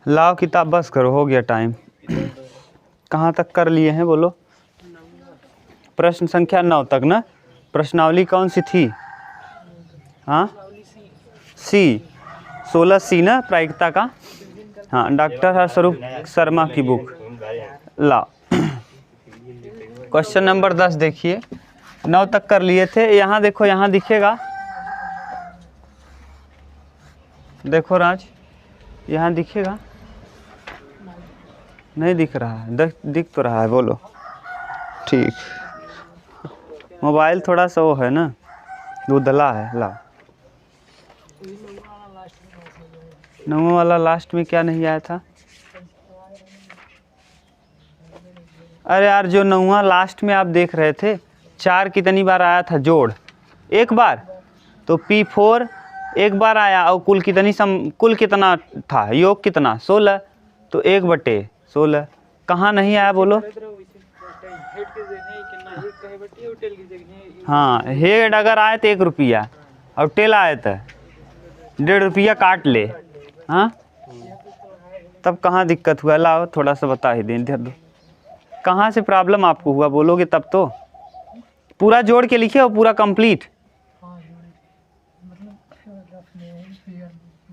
लाओ किताब, बस करो, हो गया टाइम। कहाँ तक कर लिए हैं बोलो? प्रश्न संख्या 9 तक ना। प्रश्नावली कौन सी थी? हाँ, सी, 16 सी ना, प्रायिकता का। हाँ, डॉक्टर हर्षरूप शर्मा की बुक। ला क्वेश्चन नंबर 10 देखिए, 9 तक कर लिए थे। यहाँ देखो, यहाँ दिखेगा, देखो राज, यहाँ दिखेगा? नहीं दिख रहा है? दिख तो रहा है, बोलो। ठीक, मोबाइल थोड़ा सा वो है ना, दूधला है। ला, 9 वाला लास्ट में क्या नहीं आया था? अरे यार, जो 9वां लास्ट में आप देख रहे थे, 4 कितनी बार आया था? जोड़, एक बार। तो P4 एक बार आया, और कुल कितनी कुल कितना था? योग कितना? 16। तो 1/16। कहाँ नहीं आया बोलो? हाँ, हेड अगर आए तो 1 रुपया, और टेल आए तो 1.5 रुपया काट ले। हाँ, तब कहाँ दिक्कत हुआ? लाओ थोड़ा सा बता ही दें, दो कहाँ से प्रॉब्लम आपको हुआ, बोलोगे तब तो। पूरा जोड़ के लिखे और पूरा कंप्लीट,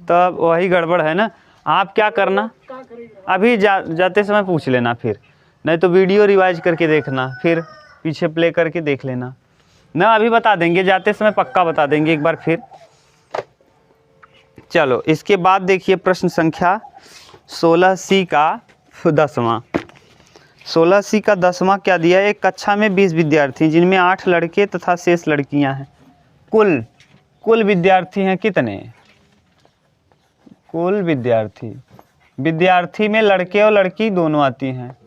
तब वही गड़बड़ है ना। आप क्या करना, अभी जाते समय पूछ लेना, फिर नहीं तो वीडियो रिवाइज करके देखना, फिर पीछे प्ले करके देख लेना ना। अभी बता देंगे, जाते समय पक्का बता देंगे एक बार फिर। चलो, इसके बाद देखिए प्रश्न संख्या 16 सी का 10वां। 16 सी का 10वां क्या दिया? एक कक्षा में 20 विद्यार्थी, जिनमें 8 लड़के तथा शेष लड़कियां हैं। कुल विद्यार्थी हैं कितने? कुल विद्यार्थी में लड़के और लड़की दोनों आती हैं।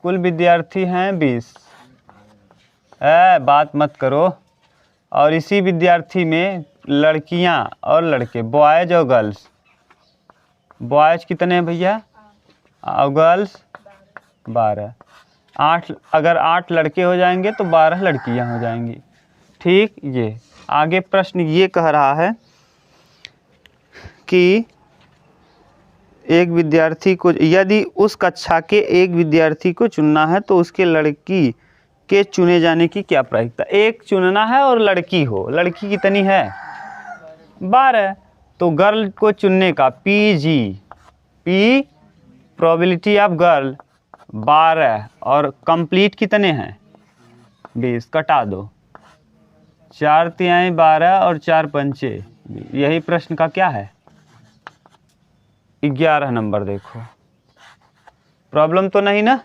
कुल विद्यार्थी हैं 20। बात मत करो। और इसी विद्यार्थी में लड़कियां और लड़के, बॉयज और गर्ल्स। बॉयज कितने हैं भैया? और गर्ल्स 12। 8, अगर 8 लड़के हो जाएंगे तो 12 लड़कियां हो जाएंगी। ठीक। ये आगे प्रश्न ये कह रहा है कि एक विद्यार्थी को, यदि उस कक्षा के एक विद्यार्थी को चुनना है तो उसके लड़की के चुने जाने की क्या प्रायिकता? एक चुनना है और लड़की हो। लड़की कितनी है? 12। तो गर्ल को चुनने का P प्रोबेबिलिटी ऑफ गर्ल 12, और कंप्लीट कितने हैं? 20। कटा दो, 4 तिहाई 12 और 4 पंचे। यही प्रश्न का क्या है? 11 नंबर। देखो, प्रॉब्लम तो नहीं ना?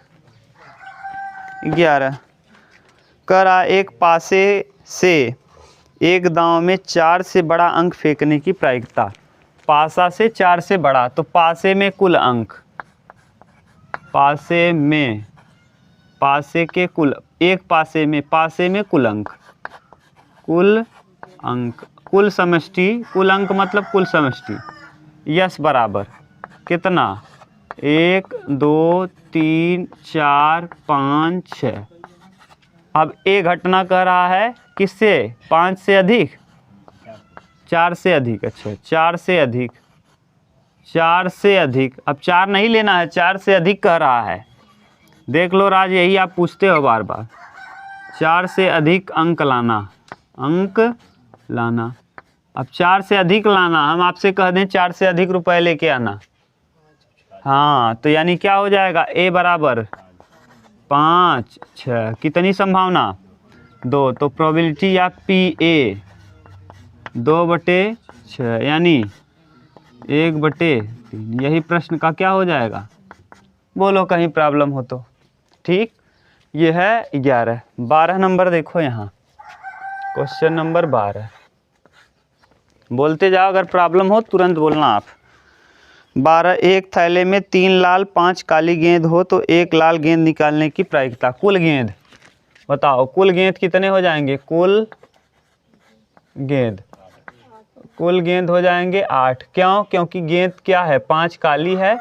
11 करा, एक पासे से एक दांव में 4 से बड़ा अंक फेंकने की प्रायिकता। पासा से 4 से बड़ा, तो पासे में कुल अंक, पासे के कुल, एक पासे में कुल अंक, कुल समष्टि, कुल अंक मतलब कुल समष्टि। यस बराबर कितना? 1 2 3 4 5 6। अब ये घटना कह रहा है किससे? 5 से अधिक, 4 से अधिक। अच्छा, 4 से अधिक। अब 4 नहीं लेना है, 4 से अधिक कह रहा है। देख लो राज, यही आप पूछते हो बार बार। 4 से अधिक अंक लाना। अब 4 से अधिक लाना, हम आपसे कह दें 4 से अधिक रुपए लेके आना। हाँ, तो यानी क्या हो जाएगा? A बराबर 5 6, कितनी संभावना? 2। तो प्रोबेबिलिटी ऑफ PA 2/6, यानी 1/3। यही प्रश्न का क्या हो जाएगा? बोलो कहीं प्रॉब्लम हो तो। ठीक, ये है 11। 12 नंबर देखो यहाँ, क्वेश्चन नंबर 12। बोलते जाओ, अगर प्रॉब्लम हो तुरंत बोलना आप। 12, एक थैले में 3 लाल 5 काली गेंद हो तो एक लाल गेंद निकालने की प्रायिकता। कुल गेंद बताओ, कुल गेंद कितने हो जाएंगे? कुल गेंद हो जाएंगे 8। क्यों? क्योंकि गेंद क्या है? 5 काली है,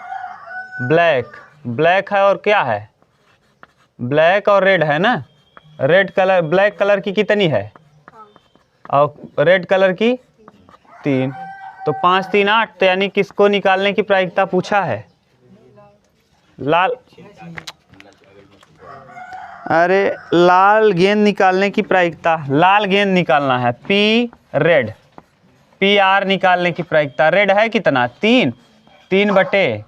ब्लैक है, और क्या है? ब्लैक और रेड है ना। रेड कलर, ब्लैक कलर की कितनी है? और रेड कलर की 3। तो 5 3 8, तो यानी किसको निकालने की प्रायिकता पूछा है? लाल, अरे लाल गेंद निकालने की प्रायिकता, लाल गेंद निकालना है। पी रेड, पी आर निकालने की प्रायिकता। रेड है कितना? 3, 3/8।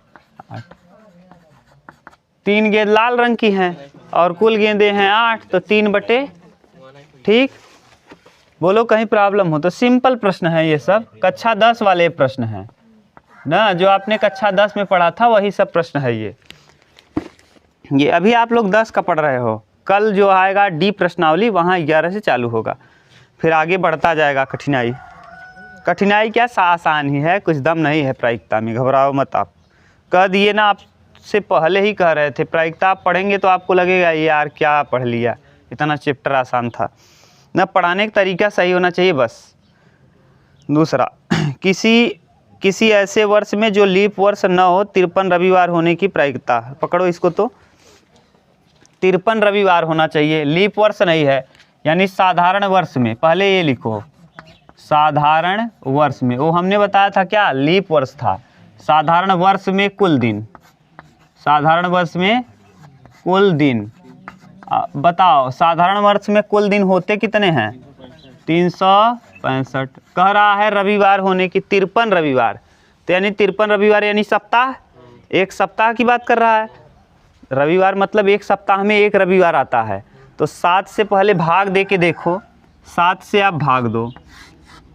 3 गेंद लाल रंग की हैं और कुल गेंदें हैं 8, तो 3/, ठीक। बोलो कहीं प्रॉब्लम हो तो? सिंपल प्रश्न है ये सब, कक्षा 10 वाले प्रश्न हैं ना, जो आपने कक्षा 10 में पढ़ा था वही सब प्रश्न है ये अभी आप लोग 10 का पढ़ रहे हो। कल जो आएगा डी प्रश्नावली वहाँ 11 से चालू होगा, फिर आगे बढ़ता जाएगा। कठिनाई क्या, आसान ही है, कुछ दम नहीं है प्रायिकता में, घबराओ मत आप। कह दिए ना, आपसे पहले ही कह रहे थे प्रायिकता आप पढ़ेंगे तो आपको लगेगा यार क्या पढ़ लिया, इतना चैप्टर आसान था ना। पढ़ाने का तरीका सही होना चाहिए बस। दूसरा, किसी ऐसे वर्ष में जो लीप वर्ष न हो 53 रविवार होने की प्रायिकता। पकड़ो इसको, तो 53 रविवार होना चाहिए, लीप वर्ष नहीं है, यानी साधारण वर्ष में। पहले ये लिखो, साधारण वर्ष में। वो हमने बताया था क्या, लीप वर्ष था। साधारण वर्ष में कुल दिन, साधारण वर्ष में कुल दिन। बताओ साधारण वर्ष में कुल दिन होते कितने हैं? 365। कह रहा है रविवार होने की, 53 रविवार, तो यानी 53 रविवार यानी सप्ताह, एक सप्ताह की बात कर रहा है। रविवार मतलब एक सप्ताह में एक रविवार आता है। तो 7 से पहले भाग दे के देखो, 7 से आप भाग दो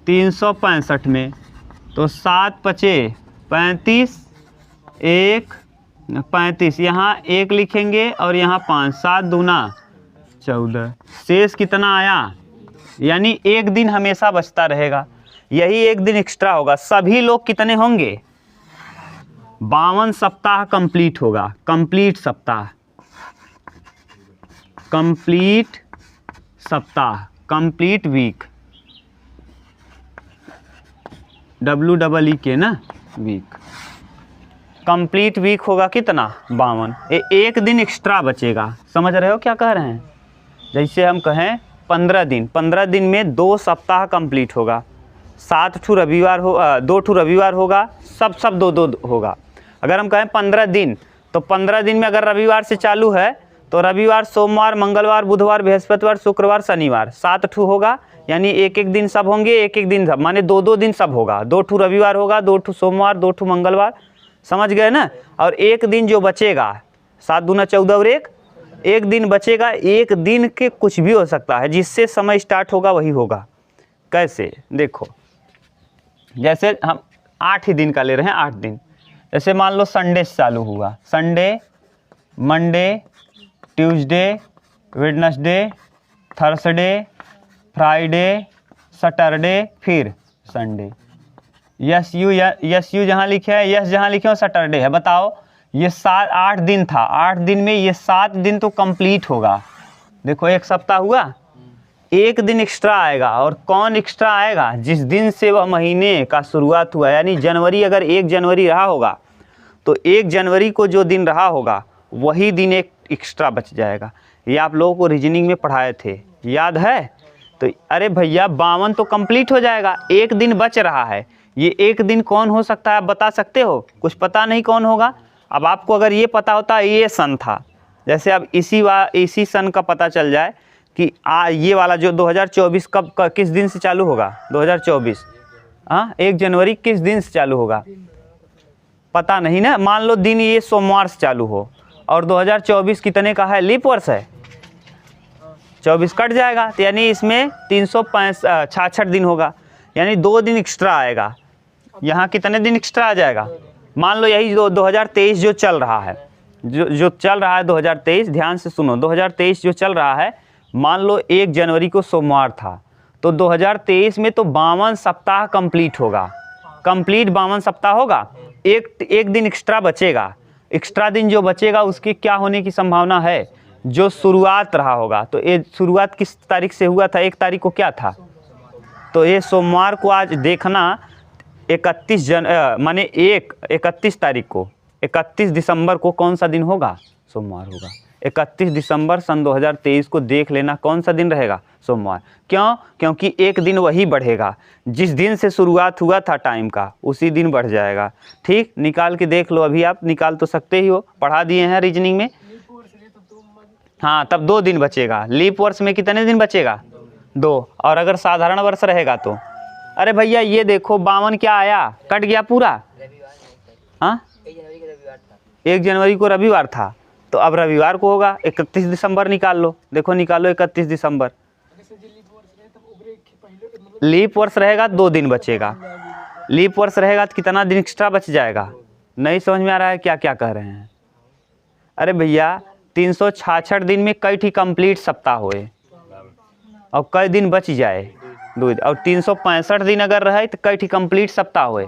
365 में, तो 7 5 35, 1 35, यहाँ 1 लिखेंगे और यहाँ 5, 7 दूना 14, शेष कितना आया? यानी एक दिन हमेशा बचता रहेगा, यही एक दिन एक्स्ट्रा होगा। सभी लोग कितने होंगे? 52 सप्ताह कंप्लीट होगा, कंप्लीट सप्ताह, कंप्लीट सप्ताह, कंप्लीट वीक, WEEK ना, वीक, कंप्लीट वीक होगा कितना? 52। एक दिन एक्स्ट्रा बचेगा। समझ रहे हो क्या कह रहे हैं? जैसे हम कहें 15 दिन, 15 दिन में 2 सप्ताह कंप्लीट होगा, 7 ठू रविवार हो, 2 ठू रविवार होगा, सब 2 होगा। अगर हम कहें 15 दिन, तो 15 दिन में अगर रविवार से चालू है तो रविवार, सोमवार, मंगलवार, बुधवार, बृहस्पतिवार, शुक्रवार, शनिवार, 7 ठू होगा, यानी एक एक दिन सब होंगे, एक एक दिन सब, माने 2 दिन सब होगा। 2 ठू रविवार होगा, 2 ठू सोमवार, 2 ठू मंगलवार, समझ गए ना। और एक दिन जो बचेगा, 7 दूना 14 और एक दिन बचेगा। एक दिन के कुछ भी हो सकता है, जिससे समय स्टार्ट होगा वही होगा। कैसे? देखो, जैसे हम 8 ही दिन का ले रहे हैं, 8 दिन। जैसे मान लो संडे से चालू हुआ, Sunday, Monday, Tuesday, Wednesday, Thursday, Friday, Saturday, फिर संडे। यस यू जहाँ लिखे हैं, यस जहाँ लिखे हो सैटरडे है। बताओ ये 8 दिन था, 8 दिन में ये 7 दिन तो कंप्लीट होगा। देखो एक सप्ताह हुआ, एक दिन एक्स्ट्रा आएगा। और कौन एक्स्ट्रा आएगा? जिस दिन से वह महीने का शुरुआत हुआ, यानी जनवरी, अगर 1 जनवरी रहा होगा तो 1 जनवरी को जो दिन रहा होगा वही दिन एक एक्स्ट्रा बच जाएगा। ये आप लोगों को रीजनिंग में पढ़ाए थे, याद है? तो अरे भैया 52 तो कंप्लीट हो जाएगा, एक दिन बच रहा है। ये एक दिन कौन हो सकता है आप बता सकते हो? कुछ पता नहीं कौन होगा। अब आपको अगर ये पता होता ये सन था, जैसे अब इसी सन का पता चल जाए कि ये वाला जो 2024 कब किस दिन से चालू होगा? 2024 1 जनवरी किस दिन से चालू होगा? पता नहीं ना। मान लो दिन ये सोमवार से चालू हो और 2024 कितने का है? लीप वर्ष है, 24 कट जाएगा, तो यानी इसमें 366 दिन होगा, यानी 2 दिन एक्स्ट्रा आएगा। यहाँ कितने दिन एक्स्ट्रा आ जाएगा? मान लो यही 2023 जो चल रहा है, जो चल रहा है 2023, ध्यान से सुनो, 2023 जो चल रहा है, मान लो 1 जनवरी को सोमवार था, तो 2023 में तो 52 सप्ताह कंप्लीट होगा, कंप्लीट 52 सप्ताह होगा। एक दिन एक्स्ट्रा बचेगा, एक्स्ट्रा दिन जो बचेगा उसकी क्या होने की संभावना है? जो शुरुआत रहा होगा। तो ये शुरुआत किस तारीख से हुआ था? 1 तारीख को क्या था? तो ये सोमवार को आज देखना 31 तारीख को, 31 दिसंबर को कौन सा दिन होगा? सोमवार होगा। 31 दिसंबर सन 2023 को देख लेना कौन सा दिन रहेगा, सोमवार। क्यों? क्योंकि एक दिन वही बढ़ेगा जिस दिन से शुरुआत हुआ था टाइम का, उसी दिन बढ़ जाएगा। ठीक, निकाल के देख लो, अभी आप निकाल तो सकते ही हो, पढ़ा दिए हैं रीजनिंग में। हाँ, तब 2 दिन बचेगा। लीप वर्ष में कितने दिन बचेगा? 2। और अगर साधारण वर्ष रहेगा तो, अरे भैया ये देखो 52 क्या आया, कट गया पूरा। हाँ, 1 जनवरी को रविवार था, तो अब रविवार को होगा। 31 दिसंबर निकाल लो, देखो निकालो 31 दिसंबर। लीप वर्ष रहेगा 2 दिन बचेगा। लीप वर्ष रहेगा तो कितना दिन एक्स्ट्रा बच जाएगा? नहीं समझ में आ रहा है क्या क्या कह रहे हैं? अरे भैया 366 दिन में कई ठी कंप्लीट सप्ताह होए और कई दिन बच जाए? 2। और 365 दिन अगर रहे तो कई ठी कंप्लीट सप्ताह होए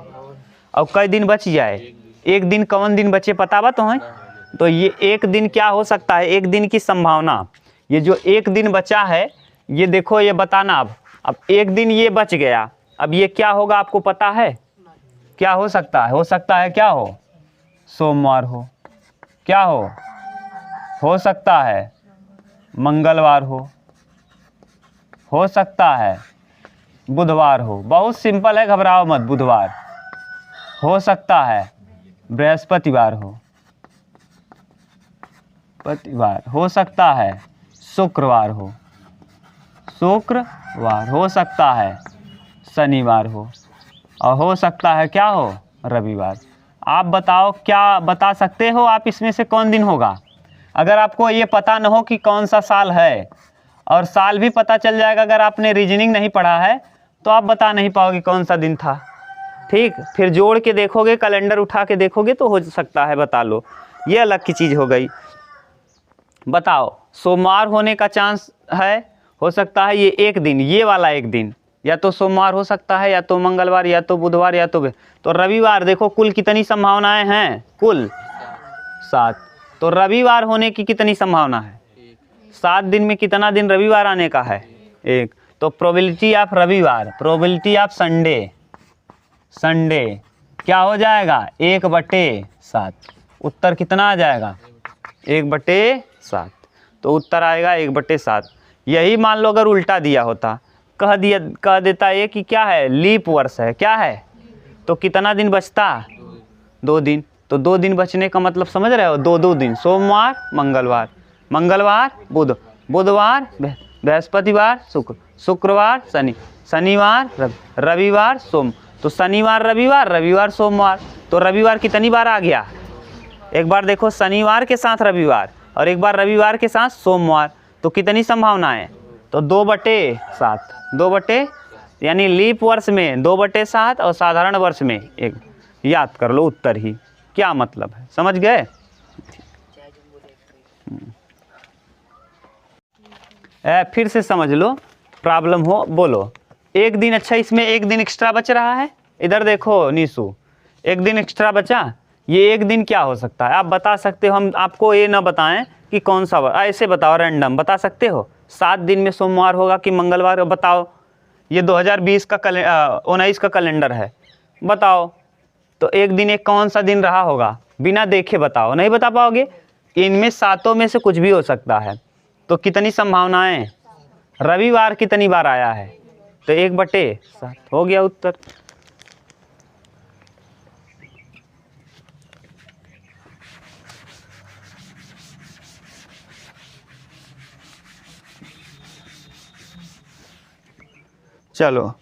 और कई दिन बच जाए? एक दिन कौन दिन बचे पता बा तो है? तो ये एक दिन क्या हो सकता है, एक दिन की संभावना, ये जो एक दिन बचा है ये देखो, ये बताना। अब एक दिन ये बच गया, अब ये क्या होगा आपको पता है? क्या हो सकता है? हो सकता है क्या हो? सोमवार हो। क्या हो सकता है मंगलवार हो सकता है बुधवार हो। बहुत सिंपल है, घबराओ मत। बुधवार हो सकता है, बृहस्पतिवार हो सकता है, शुक्रवार हो सकता है, शनिवार और हो सकता है क्या हो? रविवार। आप बताओ, क्या बता सकते हो आप इसमें से कौन दिन होगा? अगर आपको ये पता न हो कि कौन सा साल है, और साल भी पता चल जाएगा अगर आपने रीजनिंग नहीं पढ़ा है, तो आप बता नहीं पाओगे कौन सा दिन था। ठीक, फिर जोड़ के देखोगे, कैलेंडर उठा के देखोगे तो हो सकता है बता लो, ये अलग की चीज़ हो गई। बताओ, सोमवार होने का चांस है, हो सकता है ये एक दिन, ये वाला एक दिन, या तो सोमवार हो सकता है, या तो मंगलवार, या तो बुधवार, या तो रविवार। देखो कुल कितनी संभावनाएं हैं? कुल 7। तो रविवार होने की कितनी संभावना है? 7 दिन में कितना दिन रविवार आने का है? 1। तो प्रोबेबिलिटी ऑफ रविवार, प्रोबेबिलिटी ऑफ संडे क्या हो जाएगा? 1/7। उत्तर कितना आ जाएगा? 1/7। तो उत्तर आएगा 1/7। यही मान लो अगर उल्टा दिया होता, कह देता ये कि क्या है, लीप वर्ष है, क्या है, तो कितना दिन बचता? 2 दिन। तो 2 दिन बचने का मतलब समझ रहे हो? 2 दिन, सोमवार मंगलवार बुधवार बृहस्पतिवार शुक्रवार शनिवार रविवार सोम। तो शनिवार रविवार सोमवार। तो रविवार कितनी बार आ गया? एक बार देखो, शनिवार के साथ रविवार और एक बार रविवार के साथ सोमवार। तो कितनी संभावना है? तो 2/7 यानी लीप वर्ष में 2/7 और साधारण वर्ष में 1। याद कर लो उत्तर ही, क्या मतलब है, समझ गए? फिर से समझ लो, प्रॉब्लम हो बोलो। एक दिन, अच्छा इसमें एक दिन एक्स्ट्रा बच रहा है। इधर देखो नीसू, एक दिन एक्स्ट्रा बचा, ये एक दिन क्या हो सकता है? आप बता सकते हो, हम आपको ये ना बताएं कि कौन सा, ऐसे बताओ, रैंडम बता सकते हो। 7 दिन में सोमवार होगा कि मंगलवार? बताओ, ये 2020 का 19 का कैलेंडर है, बताओ तो एक दिन एक कौन सा दिन रहा होगा? बिना देखे बताओ, नहीं बता पाओगे। इनमें 7 में से कुछ भी हो सकता है। तो कितनी संभावनाएं? रविवार कितनी बार आया है? तो 1/7 हो गया उत्तर। चलो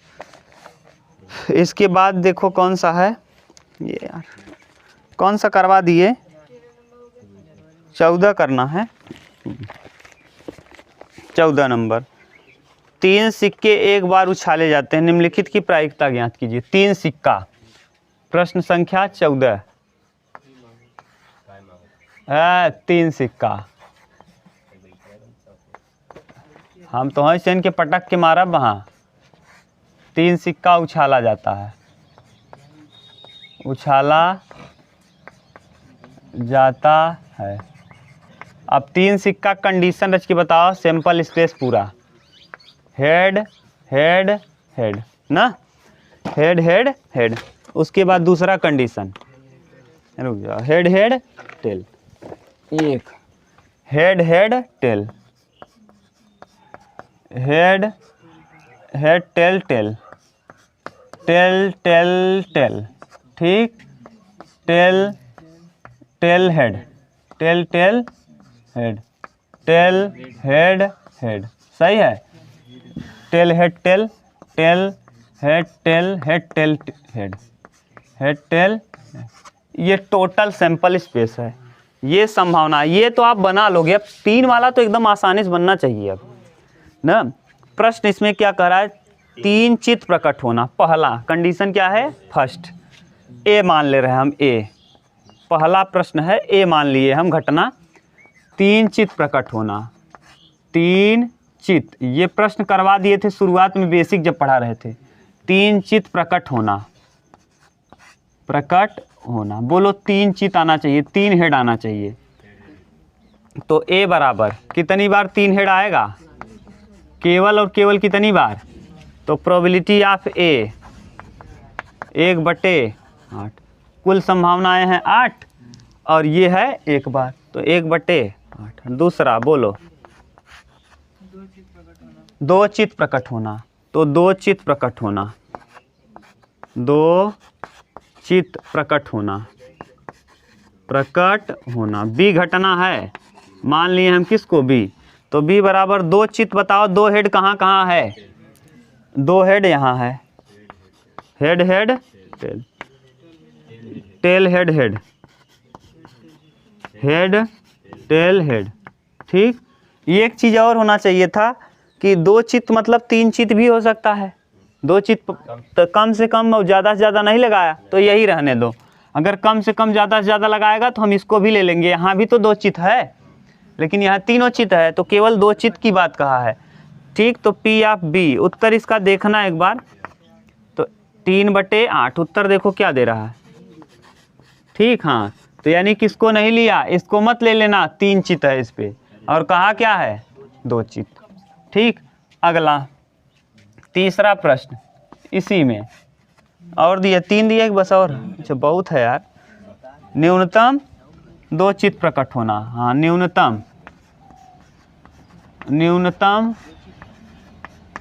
इसके बाद देखो कौन सा है ये यार, कौन सा करवा दिए? 14 करना है। 14 नंबर। 3 सिक्के एक बार उछाले जाते हैं, निम्नलिखित की प्रायिकता ज्ञात कीजिए। 3 सिक्का, प्रश्न संख्या 14 है। 3 सिक्का, हम तो हैं सेन के पटक के मारा वहाँ। 3 सिक्का उछाला जाता है, उछाला जाता है। अब 3 सिक्का कंडीशन रच के बताओ, सैंपल स्पेस पूरा, हेड हेड हेड ना, हेड हेड हेड। उसके बाद दूसरा कंडीशन, रुक जाओ, head head tail. 1 head head tail, head head tail tail, tail tail tail, ठीक, tail tail head, tail tail head, tail head head, सही है। Tail head tail, tail head tail head, tail head, head tail, ये total sample space है, ये संभावना, ये तो आप बना लोगे। अब 3 वाला तो एकदम आसानी से बनना चाहिए अब ना। प्रश्न इसमें क्या कह रहा है, 3 चित्त प्रकट होना। पहला कंडीशन क्या है, फर्स्ट ए मान ले रहे हैं हम, ए पहला प्रश्न है, ए मान लिए हम घटना, 3 चित्त प्रकट होना, 3 चित्त, ये प्रश्न करवा दिए थे शुरुआत में बेसिक जब पढ़ा रहे थे। 3 चित्त प्रकट होना, प्रकट होना, बोलो 3 चित्त आना चाहिए, 3 हेड आना चाहिए। तो ए बराबर कितनी बार 3 हेड आएगा, केवल और केवल कितनी बार, तो प्रोबेबिलिटी ऑफ ए 1/8, कुल संभावनाएं हैं 8 और ये है 1 बार, तो 1/8। दूसरा बोलो 2 चित्त प्रकट होना, तो 2 चित्त प्रकट होना, 2 चित्त प्रकट होना, प्रकट होना। बी घटना है, मान लिए हम किसको, बी, तो बी बराबर 2 चित्त, बताओ 2 हेड कहाँ कहाँ है, 2 हेड यहाँ है, head head tail, tail head head, head tail head, ठीक। एक चीज़ और होना चाहिए था कि 2 चित्त मतलब 3 चित्त भी हो सकता है, 2 चित्त तो कम से कम और ज़्यादा से ज़्यादा नहीं लगाया तो यही रहने दो। अगर कम से कम ज़्यादा से ज़्यादा लगाएगा तो हम इसको भी ले लेंगे, यहाँ भी तो 2 चित्त है लेकिन यहाँ तीनों चित्त है, तो केवल 2 चित्त की बात कहा है, ठीक। तो पी ऑफ बी, उत्तर इसका देखना एक बार, तो 3/8, उत्तर देखो क्या दे रहा है, ठीक। हाँ, तो यानी किसको नहीं लिया, इसको मत ले लेना, 3 चित्त है इस पे, और कहा क्या है 2 चित्त, ठीक। अगला तीसरा प्रश्न इसी में और दिया, 3 दिए बस, और अच्छा बहुत है यार। न्यूनतम 2 चित्त प्रकट होना, हाँ न्यूनतम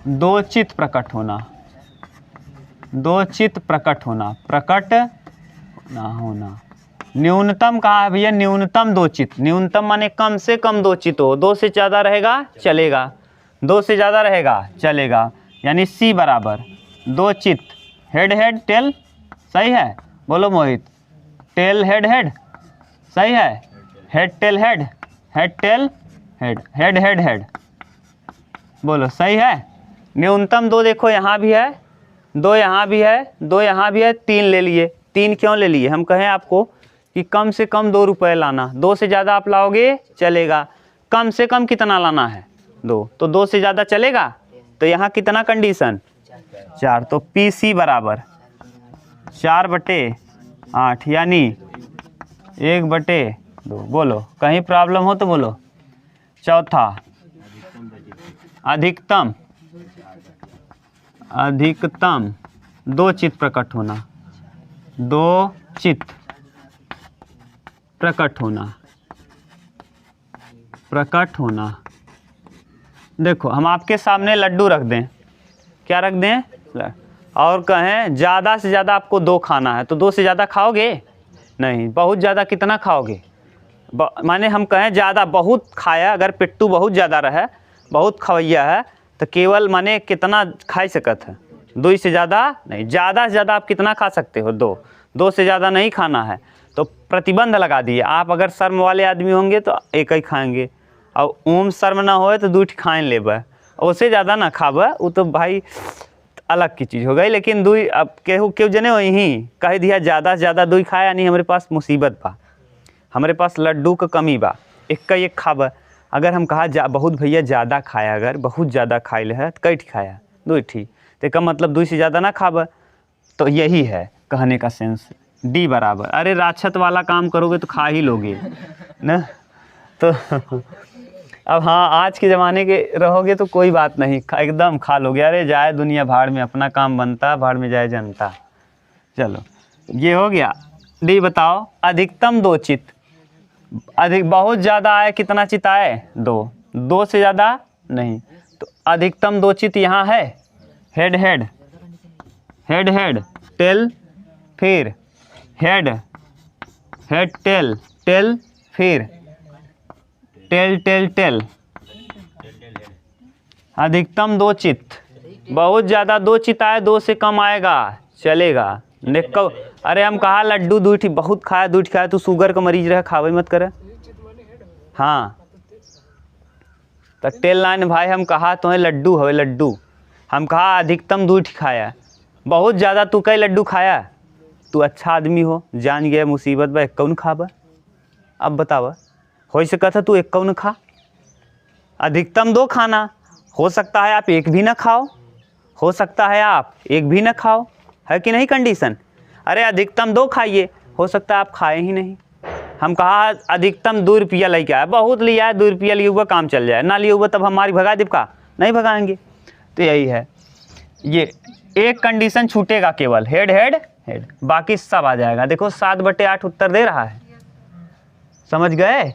2 चित्त प्रकट होना, 2 चित्त प्रकट होना, प्रकट ना होना। न्यूनतम कहा है भैया, न्यूनतम 2 चित्त, न्यूनतम माने कम से कम 2 चित्त हो, 2 से ज़्यादा रहेगा चलेगा, 2 से ज़्यादा रहेगा चलेगा, यानी सी बराबर 2 चित्त, हेड हेड टेल, सही है, बोलो मोहित, टेल हेड हेड, सही है, head tail head, head tail head, head head head, बोलो सही है। न्यूनतम 2 देखो यहाँ भी है, 2 यहाँ भी है, 2 यहाँ भी है, 3 ले लिए। 3 क्यों ले लिए, हम कहें आपको कि कम से कम 2 रुपये लाना, 2 से ज़्यादा आप लाओगे चलेगा, कम से कम कितना लाना है 2, तो 2 से ज़्यादा चलेगा, तो यहाँ कितना कंडीशन 4, तो पी सी बराबर 4/8 यानी 1/2। बोलो कहीं प्रॉब्लम हो तो बोलो। चौथा अधिकतम 2 चित्त प्रकट होना, 2 चित्त प्रकट होना। देखो हम आपके सामने लड्डू रख दें, क्या रख दें, और कहें ज़्यादा से ज़्यादा आपको 2 खाना है, तो 2 से ज़्यादा खाओगे नहीं, बहुत ज़्यादा कितना खाओगे, माने हम कहें ज़्यादा बहुत खाया, अगर पिट्टू बहुत ज़्यादा रहे, बहुत खवैया है, तो केवल माने कितना खाई सकत है, 2 से ज़्यादा नहीं, ज़्यादा से ज़्यादा आप कितना खा सकते हो, 2 से ज़्यादा नहीं खाना है, तो प्रतिबंध लगा दिए। आप अगर शर्म वाले आदमी होंगे तो 1 ही खाएंगे, और ओम शर्म ना होए तो 2 खाएं लेबे, उससे ज़्यादा ना खाबे, वो तो भाई अलग की चीज़ हो गई। लेकिन 2 अब क्यों जने वही कह दिया ज़्यादा से ज़्यादा 2 खाया, यानी हमारे पास मुसीबत बा, हमारे पास लड्डू का कमी बा, 1 खाबे। अगर हम कहा बहुत भैया ज़्यादा खाया, अगर बहुत ज़्यादा खाइल है तो कई खाया 2 ठीक, तो का मतलब 2 से ज़्यादा ना खाबे, तो यही है कहने का सेंस। डी बराबर, अरे राक्षत वाला काम करोगे तो खा ही लोगे ना, तो अब हाँ आज के ज़माने के रहोगे तो कोई बात नहीं, एकदम खा लोगे, अरे जाए दुनिया भाड़ में, अपना काम बनता भाड़ में जाए जनता। चलो ये हो गया। डी बताओ अधिकतम 2 चित्त, अधिक बहुत ज़्यादा आए, कितना चित आए? 2, 2 से ज़्यादा नहीं। तो अधिकतम 2 चित यहाँ है। Head head head head tell, फिर हेड हेड टेल टेल, फिर टेल टेल टेल। अधिकतम 2 चित, बहुत ज़्यादा 2 चित आए, 2 से कम आएगा चलेगा। नेक्को अरे हम कहा लड्डू दूध बहुत खाया, दूध खाया, तू शुगर का मरीज रहे, खावे मत करे। हाँ तो टेल लाइन भाई हम कहा तो है लड्डू हवे लड्डू, हम कहा अधिकतम दूध खाया, बहुत ज़्यादा तू कई लड्डू खाया। तू अच्छा आदमी हो, जान गया मुसीबत बा, 51 खाबा। अब बतावा हो सका था तू 51 खा, अधिकतम 2 खाना, हो सकता है आप 1 भी ना खाओ, हो सकता है आप 1 भी ना खाओ, है कि नहीं कंडीशन? अरे अधिकतम 2 खाइए, हो सकता है आप खाए ही नहीं। हम कहा अधिकतम 2 रुपया लेके आए, बहुत लिया है, 2 रुपया लिए हुआ काम चल जाए, ना लिए हुआ तब हमारी भगा देव का, नहीं भगाएंगे। तो यही है, ये एक कंडीशन छूटेगा केवल हेड हेड हेड, बाकी सब आ जाएगा। देखो 7/8 उत्तर दे रहा है, समझ गए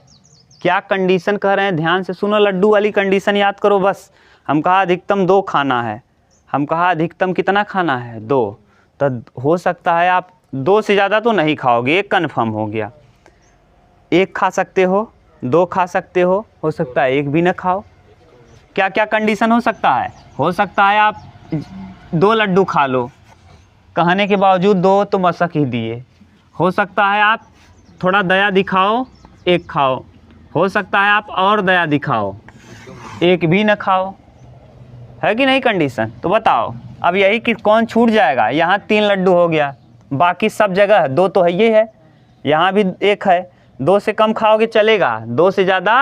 क्या कंडीशन कह रहे हैं? ध्यान से सुनो, लड्डू वाली कंडीशन याद करो बस। हम कहा अधिकतम 2 खाना है, हम कहा अधिकतम कितना खाना है? 2। तो हो सकता है आप 2 से ज़्यादा तो नहीं खाओगे, 1 कन्फर्म हो गया। 1 खा सकते हो, 2 खा सकते हो सकता है 1 भी ना खाओ। क्या क्या कंडीशन हो सकता है? हो सकता है आप 2 लड्डू खा लो, कहने के बावजूद 2 तो मशक ही दिए। हो सकता है आप थोड़ा दया दिखाओ, 1 खाओ, हो सकता है आप और दया दिखाओ, 1 भी ना खाओ, है कि नहीं कंडीशन? तो बताओ अब यही कि कौन छूट जाएगा? यहाँ 3 लड्डू हो गया, बाकी सब जगह 2 तो है, ये है, यहाँ भी 1 है। 2 से कम खाओगे चलेगा, 2 से ज़्यादा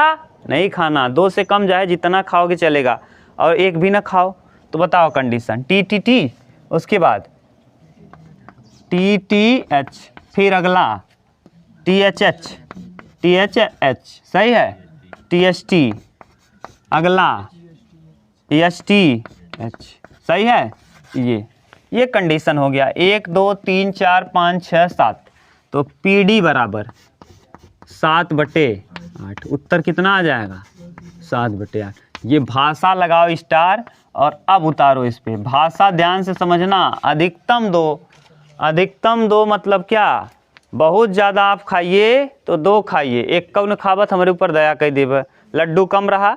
नहीं खाना, 2 से कम जाए जितना खाओगे चलेगा, और 1 भी ना खाओ। तो बताओ कंडीशन टी टी टी, उसके बाद टी टी एच, फिर अगला T H H, T H H सही है, टी एच टी, अगला एच टी एच सही है। ये कंडीशन हो गया। 1 2 3 4 5 6 7, तो पी डी बराबर 7/8। उत्तर कितना आ जाएगा? 7/8। ये भाषा लगाओ स्टार और अब उतारो इस पे। भाषा ध्यान से समझना। अधिकतम 2, अधिकतम 2 मतलब क्या? बहुत ज़्यादा आप खाइए तो 2 खाइए, 1 कौन खावत हमारे ऊपर दया कर देव। लड्डू कम रहा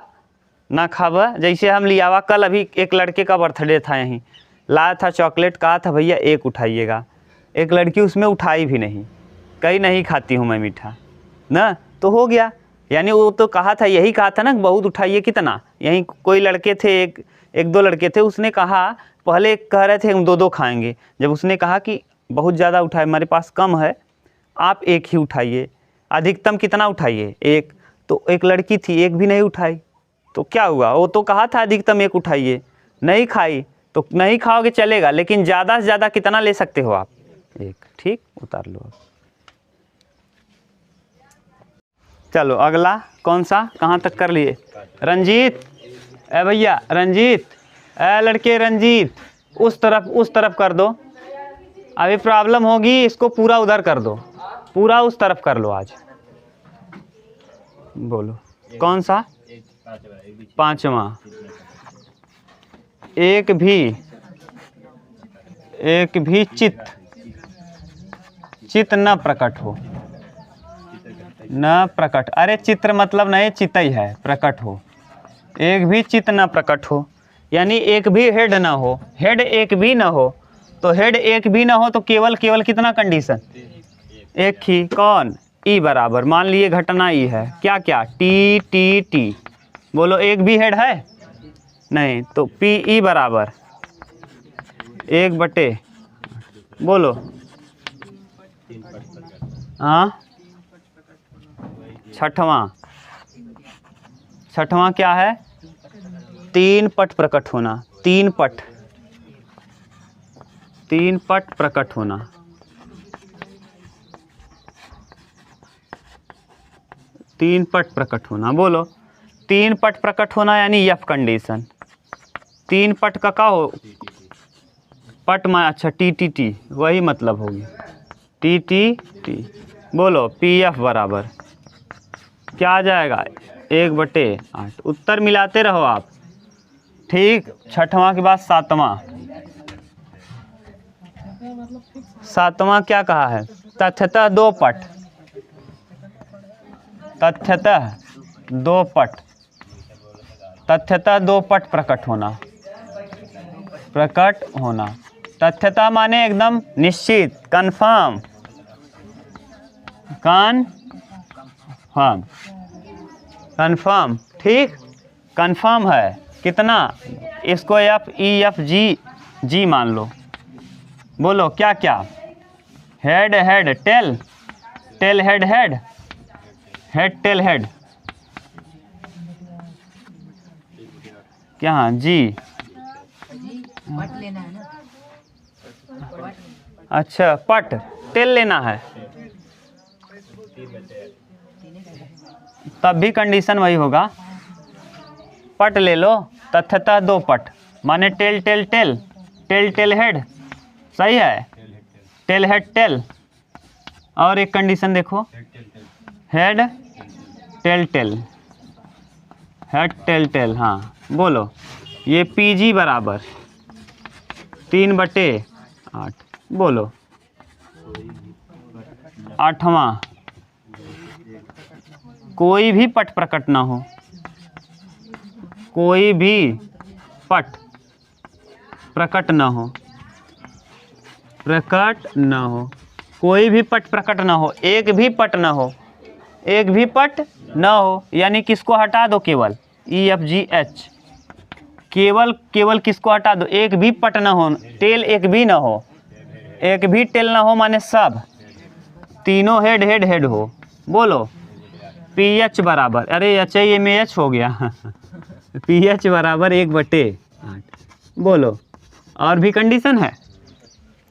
ना खावा, जैसे हम लियावा कल अभी एक लड़के का बर्थडे था, यहीं लाया था चॉकलेट, कहा था भैया 1 उठाइएगा, एक लड़की उसमें उठाई भी नहीं, कहीं नहीं खाती हूँ मैं मीठा ना, तो हो गया। यानी वो तो कहा था, यही कहा था ना बहुत उठाइए, कितना, यहीं कोई लड़के थे, एक 2 लड़के थे, उसने कहा पहले कह रहे थे हम 2 खाएंगे, जब उसने कहा कि बहुत ज़्यादा उठाए, हमारे पास कम है, आप 1 ही उठाइए, अधिकतम कितना उठाइए? 1। तो एक लड़की थी 1 भी नहीं उठाई, तो क्या हुआ? वो तो कहा था अधिकतम 1 उठाइए, नहीं खाई, तो नहीं खाओगे चलेगा, लेकिन ज़्यादा से ज़्यादा कितना ले सकते हो आप? 1। ठीक, उतार लो। चलो अगला कौन सा, कहाँ तक कर लिए? रंजीत, ए भैया रंजीत, ए लड़के रंजीत, उस तरफ कर दो, अभी प्रॉब्लम होगी, इसको पूरा उधर कर दो, पूरा उस तरफ कर लो आज। बोलो कौन सा? 5वां। एक भी चित्त न प्रकट हो, न प्रकट, अरे चित्र मतलब नहीं चितई है, प्रकट हो। एक भी चित्त न प्रकट हो, यानी एक भी हेड ना हो, हेड 1 भी ना हो, तो हेड 1 भी ना हो तो केवल कितना कंडीशन? 1 ही। कौन? ई बराबर, मान लिए घटना ई है, क्या क्या? टी टी टी, बोलो 1 भी हेड है नहीं, तो पी ई बराबर 1/8, बोलो। हाँ, छठवां क्या है? 3 पट प्रकट होना, 3 पट प्रकट होना, 3 पट प्रकट होना, बोलो। 3 पट प्रकट होना यानी एफ कंडीशन। 3 पट का हो? पट में, अच्छा टी टी टी, वही मतलब होगी, टी टी टी, बोलो पी एफ बराबर क्या आ जाएगा 1/8। उत्तर मिलाते रहो आप। ठीक, छठवां के बाद सातवां क्या कहा है? तथ्यतः दो पट, तथ्यतः दो पट, तथ्यतः दो पट प्रकट होना, प्रकट होना। तथ्यतः माने एकदम निश्चित, कन्फर्म, कन्फर्म, कन्फर्म। ठीक, कन्फर्म है। कितना? इसको EFG मान लो। बोलो क्या क्या? Head head tail, tail head head, head tail head, क्या? जी, पट लेना है ना। अच्छा, पट टेल लेना है, तब भी कंडीशन वही होगा। पट ले लो। तथ्यतः दो पट माने tail tail tail, tail tail head, सही है, टेल हेड टेल। और एक कंडीशन देखो, head tail tail, head tail tail. हाँ बोलो, ये PG बराबर 3/8। बोलो आठवां, कोई भी पट प्रकट ना हो, कोई भी पट प्रकट ना हो, प्रकट ना हो, कोई भी पट प्रकट ना हो, एक भी पट ना हो, एक भी पट ना हो, यानी किसको हटा दो? केवल EFGH, केवल किसको हटा दो? एक भी पट ना हो, टेल एक भी ना हो, एक भी टेल ना हो माने सब, तीनों हेड हेड हेड हो। बोलो PH बराबर, अरे HIMAH हो गया PH बराबर 1/8। बोलो, और भी कंडीशन है?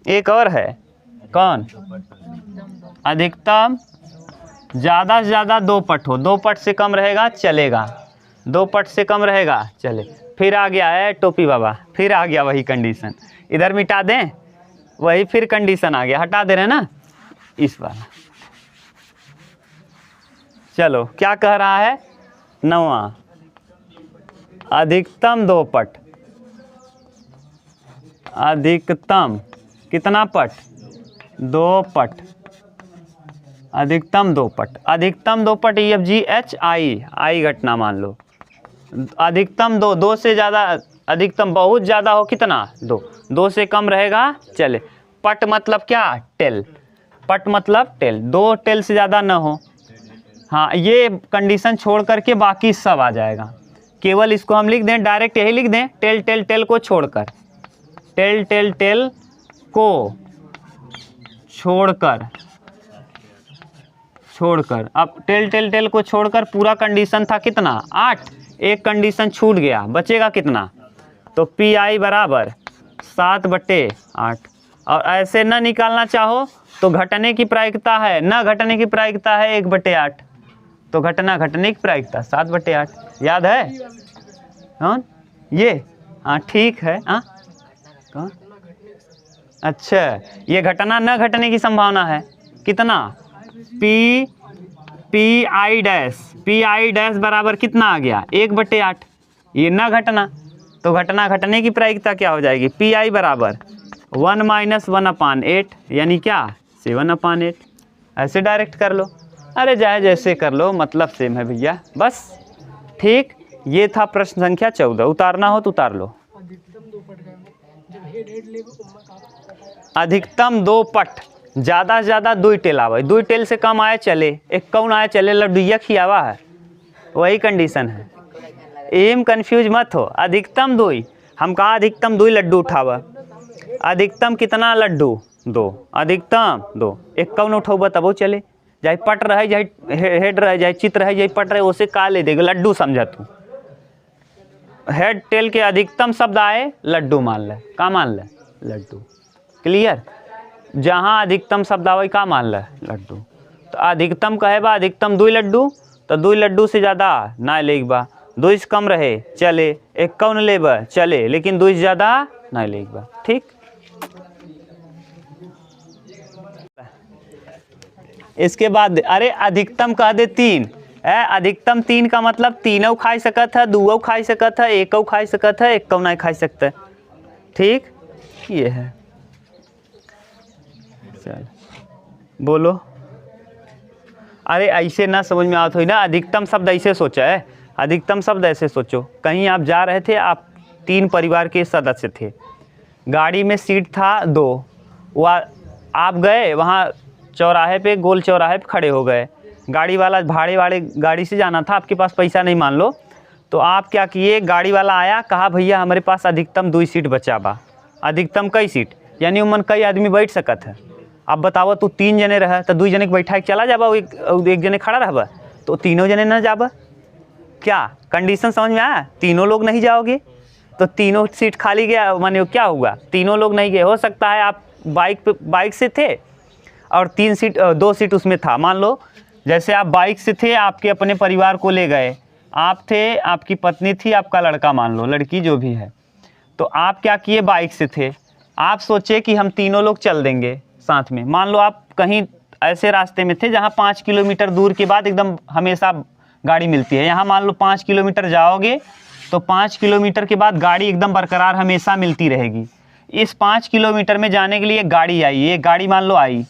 एक और है, कौन? अधिकतम ज़्यादा से ज़्यादा दो पट हो, दो पट से कम रहेगा चलेगा, दो पट से कम रहेगा चले। फिर आ गया है टोपी बाबा, फिर आ गया वही कंडीशन, इधर मिटा दें, वही फिर कंडीशन आ गया, हटा दे रहे ना इस बार। चलो क्या कह रहा है? 9वां, अधिकतम दो पट, अधिकतम कितना पट? दो पट, अधिकतम दो पट, अधिकतम दो पट EFGH आई घटना मान लो। अधिकतम दो से ज़्यादा, अधिकतम बहुत ज़्यादा हो, कितना? दो से कम रहेगा चले। पट मतलब क्या? टेल, पट मतलब टेल, दो टेल से ज़्यादा ना हो। हाँ, ये कंडीशन छोड़ करके बाकी सब आ जाएगा। केवल इसको हम लिख दें, डायरेक्ट यही लिख दें, टेल टेल टेल को छोड़कर, टेल टेल टेल को छोड़कर, छोड़कर। अब टेल टेल टेल को छोड़कर पूरा कंडीशन था कितना? 8, एक कंडीशन छूट गया, बचेगा कितना? तो PI बराबर 7/8। और ऐसे न निकालना चाहो तो घटने की प्रायिकता है, न घटने की प्रायिकता है 1/8, तो घटने की प्रायिकता 7/8। याद है? हाँ ये, हाँ ठीक है। हाँ कौन? अच्छा, ये घटना न घटने की संभावना है, कितना? PI डैश बराबर कितना आ गया? 1/8। ये न घटना, तो घटने की प्रायिकता क्या हो जाएगी? PI बराबर 1 - 1/8, यानी क्या? 7/8। ऐसे डायरेक्ट कर लो, अरे चाहे जैसे कर लो, मतलब सेम है भैया, बस। ठीक, ये था प्रश्न संख्या 14। उतारना हो तो उतार लो। अधिकतम दो पट, ज़्यादा से ज़्यादा 2 टेल आवे, 2 टेल से कम आए चले, एक कौन आए चले, लड्डुया खियावा है, वही कंडीशन है। एम कंफ्यूज मत हो, अधिकतम 2, हम कहा अधिकतम 2 लड्डू उठावा, अधिकतम कितना लड्डू? 2, अधिकतम 2, एक कौन उठावा तब वो चले, चाहे पट रहे, चाहे हेड रहे, चाहे चित रहे, चाहे पट रहे, उसे का ले देगा? लड्डू समझा तू। हेड टेल के अधिकतम शब्द आए, लड्डू मान ले, का मान ले? लड्डू। क्लियर? जहाँ अधिकतम शब्द आवे का मान ले? लड्डू। तो अधिकतम कहे बा अधिकतम 2 लड्डू, तो 2 लड्डू से ज़्यादा ना लेग बा, 2 से कम रहे चले, एक कौन ले बा चले, लेकिन 2 से ज़्यादा ना लेग बा। ठीक, इसके बाद अरे अधिकतम कह दे 3, अधिकतम 3 का मतलब तीनों खाई सकत है, दुओ खाई सकत है, एकौ खाई सकत है, एक नहीं खाई सकता। ठीक, ये है। चल बोलो। अरे ऐसे ना समझ में आवत हो ना, अधिकतम शब्द ऐसे सोचा है, अधिकतम शब्द ऐसे सोचो। कहीं आप जा रहे थे, आप 3 परिवार के सदस्य थे, गाड़ी में सीट था 2, आप गए वहाँ चौराहे पे, गोल चौराहे पे खड़े हो गए। गाड़ी वाला भाड़े वाले गाड़ी से जाना था, आपके पास पैसा नहीं मान लो, तो आप क्या किए, गाड़ी वाला आया, कहा भैया हमारे पास अधिकतम 2 सीट बचा बा। अधिकतम कई सीट यानी उमन कई आदमी बैठ सकत है। अब बताओ, तू 3 जने रह तो 2 जने के बैठा के चला जाबा, एक जने खड़ा रहबा, तो तीनों जने न जाबा। क्या कंडीशन समझ में आया? तीनों लोग नहीं जाओगे तो तीनों सीट खाली गया, माने क्या हुआ, तीनों लोग नहीं गए। हो सकता है आप बाइक से थे और 2 सीट उसमें था। मान लो जैसे आप बाइक से थे, आपके अपने परिवार को ले गए, आप थे, आपकी पत्नी थी, आपका लड़का, मान लो लड़की जो भी है, तो आप क्या किए, बाइक से थे, आप सोचे कि हम तीनों लोग चल देंगे साथ में। मान लो आप कहीं ऐसे रास्ते में थे जहाँ 5 किलोमीटर दूर के बाद एकदम हमेशा गाड़ी मिलती है। यहाँ मान लो 5 किलोमीटर जाओगे तो 5 किलोमीटर के बाद गाड़ी एकदम बरकरार हमेशा मिलती रहेगी। इस 5 किलोमीटर में जाने के लिए एक गाड़ी आई, एक गाड़ी मान लो आई,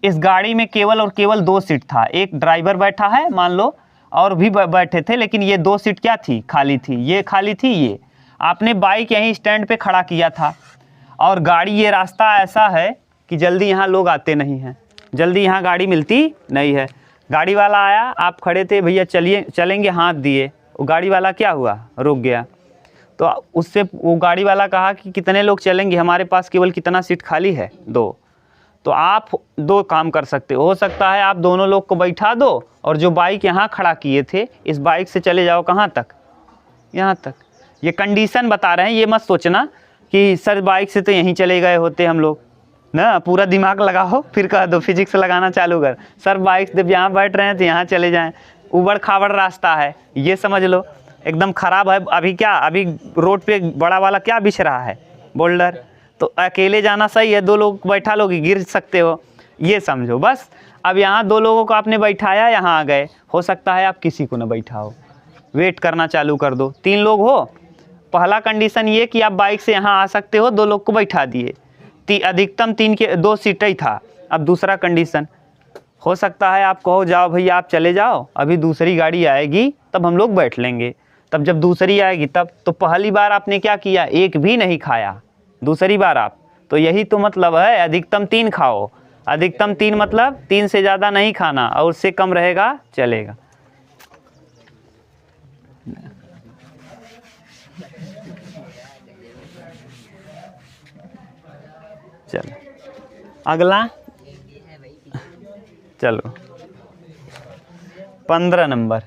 इस गाड़ी में केवल और केवल 2 सीट था, एक ड्राइवर बैठा है मान लो, और भी बैठे थे, लेकिन ये 2 सीट क्या थी, खाली थी। ये खाली थी, ये आपने बाइक यहीं स्टैंड पे खड़ा किया था, और गाड़ी, ये रास्ता ऐसा है कि जल्दी यहाँ लोग आते नहीं हैं, जल्दी यहाँ गाड़ी मिलती नहीं है। गाड़ी वाला आया, आप खड़े थे, भैया चलिए चलेंगे, हाथ दिए, वो गाड़ी वाला क्या हुआ, रुक गया। तो उससे वो गाड़ी वाला कहा कि कितने लोग चलेंगे, हमारे पास केवल कितना सीट खाली है, 2। तो आप 2 काम कर सकते हो सकता है आप दोनों लोग को बैठा दो, और जो बाइक यहाँ खड़ा किए थे, इस बाइक से चले जाओ कहाँ तक, यहाँ तक। ये कंडीशन बता रहे हैं, ये मत सोचना कि सर बाइक से तो यहीं चले गए होते हम लोग ना। पूरा दिमाग लगाओ, फिर कह दो फिजिक्स लगाना चालू कर, सर बाइक जब यहाँ बैठ रहे हैं तो यहाँ चले जाएं। उबड़ खाबड़ रास्ता है, ये समझ लो, एकदम ख़राब है। अभी क्या, अभी रोड पे बड़ा वाला क्या बिछ रहा है, बोल्डर। तो अकेले जाना सही है, 2 लोग बैठा लोगे गिर सकते हो, ये समझो बस। अब यहाँ 2 लोगों को आपने बैठाया, यहाँ आ गए, हो सकता है आप किसी को न बैठाओ, वेट करना चालू कर दो। 3 लोग हो, पहला कंडीशन ये कि आप बाइक से यहाँ आ सकते हो, 2 लोग को बैठा दिए, अधिकतम 3 के 2 सीटें ही था। अब दूसरा कंडीशन, हो सकता है आप कहो जाओ भैया आप चले जाओ, अभी दूसरी गाड़ी आएगी तब हम लोग बैठ लेंगे। तब जब दूसरी आएगी तब, तो पहली बार आपने क्या किया, एक भी नहीं खाया, दूसरी बार आप, तो यही तो मतलब है अधिकतम 3 खाओ। अधिकतम 3 मतलब 3 से ज़्यादा नहीं खाना, और उससे कम रहेगा चलेगा। चलो अगला, चलो 15 नंबर,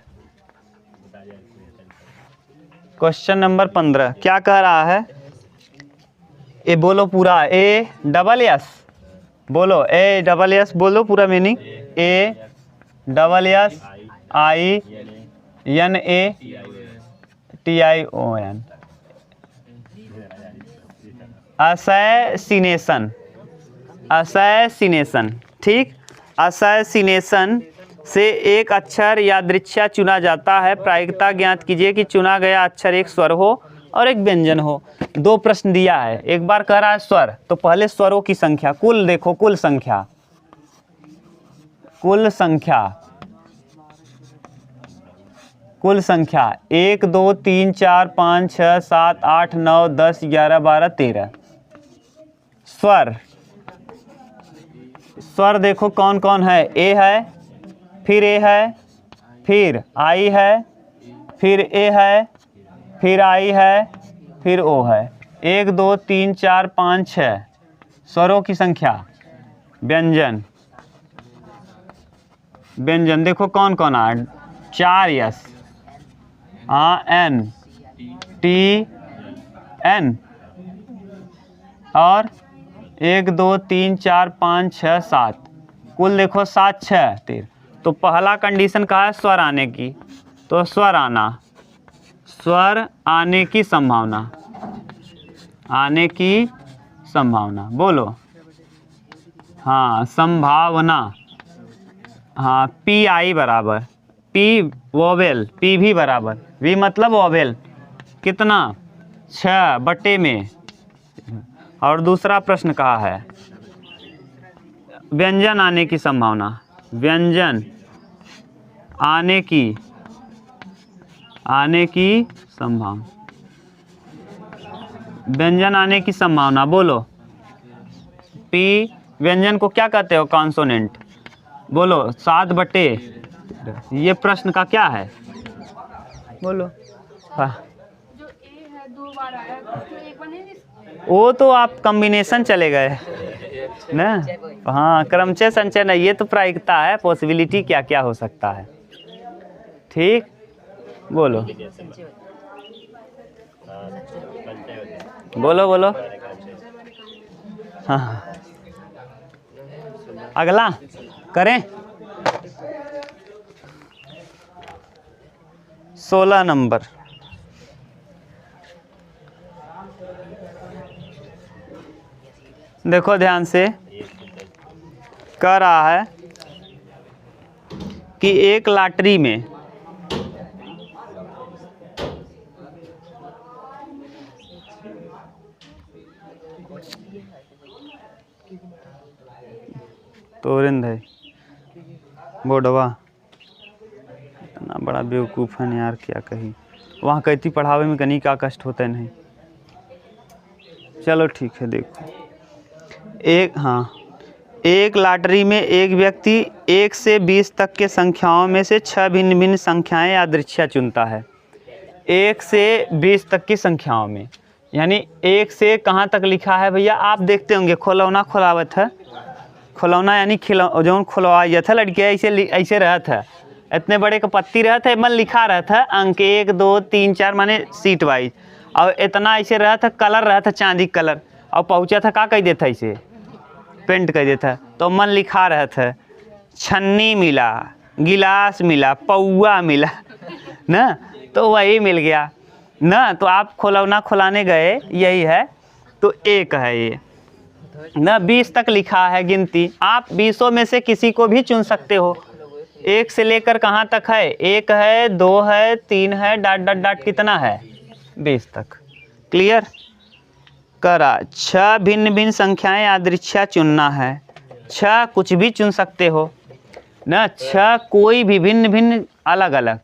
क्वेश्चन नंबर 15 क्या कह रहा है, ए बोलो पूरा, ए डबल एस बोलो, ए डबल एस बोलो पूरा meaning, A double S I N A T I O N, assassination, assassination. ठीक, असैसिनेशन से एक अक्षर यादृच्छा चुना जाता है। प्रायिकता ज्ञात कीजिए कि चुना गया अक्षर एक स्वर हो और एक व्यंजन हो। 2 प्रश्न दिया है, एक बार कह रहा है स्वर, तो पहले स्वरों की संख्या, कुल देखो, कुल संख्या, कुल संख्या, कुल संख्या 1 2 3 4 5 6 7 8 9 10 11 12 13। स्वर, स्वर देखो कौन कौन है, ए है, फिर ए है, फिर आई है, फिर ए है, फिर आई है, फिर ओ है। 1 2 3 4 5 6 स्वरों की संख्या। व्यंजन, व्यंजन देखो कौन कौन आ, 4 यस, एन, टी, एन, और 1 2 3 4 5 6 7, कुल देखो 7 6 13। तो पहला कंडीशन कहा है स्वर आने की, तो स्वर आना, स्वर आने की संभावना, आने की संभावना बोलो, हाँ संभावना, हाँ पी आई बराबर पी वोवेल, पी भी बराबर, वी मतलब वोवेल कितना 6 बटे में। और दूसरा प्रश्न कहा है व्यंजन आने की संभावना, व्यंजन आने की संभावना, व्यंजन आने की संभावना बोलो। पी व्यंजन को क्या कहते हो, कॉन्सोनेंट, बोलो 7 बटे, ये प्रश्न का क्या है बोलो। हाँ जो ए है 2 बार आया तो एक बार नहीं वो तो आप कॉम्बिनेशन चले गए ना। हाँ क्रमचय संचय नहीं, ये तो प्रायिकता है, पॉसिबिलिटी क्या क्या हो सकता है। ठीक बोलो बोलो बोलो। हाँ अगला करें 16 नंबर। देखो ध्यान से, कह रहा है कि एक लॉटरी में तोरिंद है बोडवा, इतना बड़ा बेवकूफ़ है यार, क्या कही। वहाँ कहती पढ़ावे में कहीं का कष्ट होता है नहीं। चलो ठीक है, देखो एक लॉटरी में एक व्यक्ति 1 से 20 तक के संख्याओं में से 6 भिन्न भिन्न संख्याएं यादृच्छिक चुनता है। 1 से 20 तक की संख्याओं में, यानी 1 से कहाँ तक लिखा है भैया, आप देखते होंगे खिलौना खुलावत है, खिलौना यानी जो खुलवाया था लड़कियाँ ऐसे रहत है, इतने बड़े का पत्ती रहता है, मन लिखा रहता है अंक 1 2 3 4 माने सीट वाइज, और इतना ऐसे रहता है, कलर रहता है चांदी कलर, और पहुँचा था का कह देता इसे पेंट कर देता, तो मन लिखा रहता है छन्नी मिला, गिलास मिला, पौआ मिला ना, तो वही मिल गया ना। तो आप खिलौना खुलाने गए, यही है, तो 1 है ये ना। 20 तक लिखा है गिनती, आप 20 में से किसी को भी चुन सकते हो। 1 से लेकर कहाँ तक है, 1 है 2 है 3 है डॉट डॉट डॉट कितना है 20 तक। क्लियर करा। 6 भिन्न भिन्न संख्याएं यादृच्छिक चुनना है। 6 कुछ भी चुन सकते हो ना, 6 कोई भी भिन्न भिन्न अलग अलग,